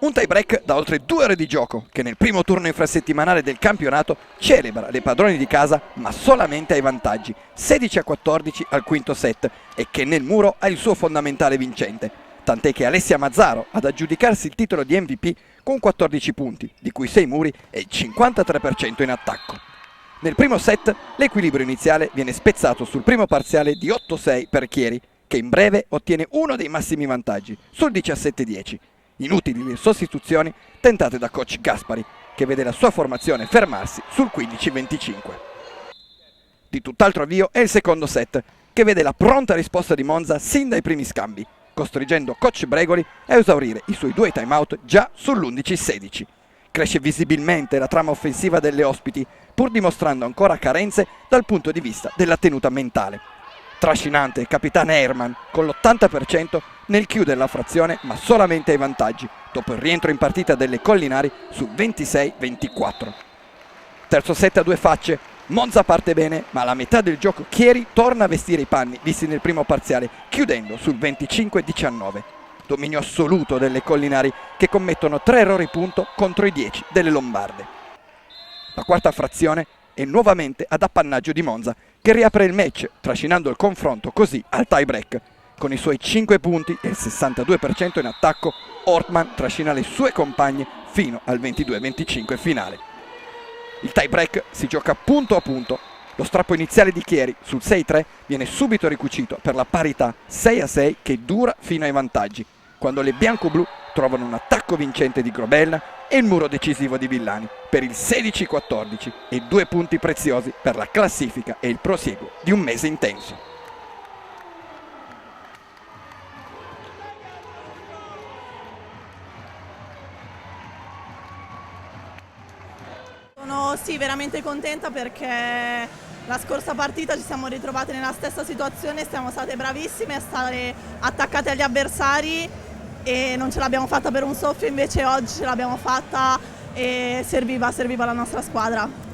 Un tie break da oltre 2 ore di gioco che nel primo turno infrasettimanale del campionato celebra le padroni di casa ma solamente ai vantaggi 16-14 al quinto set e che nel muro ha il suo fondamentale vincente, tant'è che Alessia Mazzaro ad aggiudicarsi il titolo di MVP con 14 punti, di cui 6 muri e il 53% in attacco. Nel primo set l'equilibrio iniziale viene spezzato sul primo parziale di 8-6 per Chieri, che in breve ottiene uno dei massimi vantaggi sul 17-10. Inutili le sostituzioni tentate da coach Gaspari, che vede la sua formazione fermarsi sul 15-25. Di tutt'altro avvio è il secondo set, che vede la pronta risposta di Monza sin dai primi scambi, costringendo coach Bregoli a esaurire i suoi 2 timeout già sull'11-16. Cresce visibilmente la trama offensiva delle ospiti, pur dimostrando ancora carenze dal punto di vista della tenuta mentale. Trascinante il capitano Herman con l'80% nel chiudere la frazione ma solamente ai vantaggi, dopo il rientro in partita delle Collinari sul 26-24. Terzo set a 2 facce, Monza parte bene ma alla metà del gioco Chieri torna a vestire i panni visti nel primo parziale, chiudendo sul 25-19. Dominio assoluto delle Collinari che commettono 3 errori punto contro i 10 delle Lombarde. La quarta frazione è nuovamente ad appannaggio di Monza, che riapre il match, trascinando il confronto così al tie break. Con i suoi 5 punti e il 62% in attacco, Ortman trascina le sue compagne fino al 22-25 finale. Il tie break si gioca punto a punto. Lo strappo iniziale di Chieri sul 6-3 viene subito ricucito per la parità 6-6 che dura fino ai vantaggi, quando le bianco-blu trovano un attacco vincente di Grobelna e il muro decisivo di Villani per il 16-14 e 2 punti preziosi per la classifica e il prosieguo di un mese intenso. Sono veramente contenta perché la scorsa partita ci siamo ritrovate nella stessa situazione, siamo state bravissime a stare attaccate agli avversari e non ce l'abbiamo fatta per un soffio, invece oggi ce l'abbiamo fatta e serviva la nostra squadra.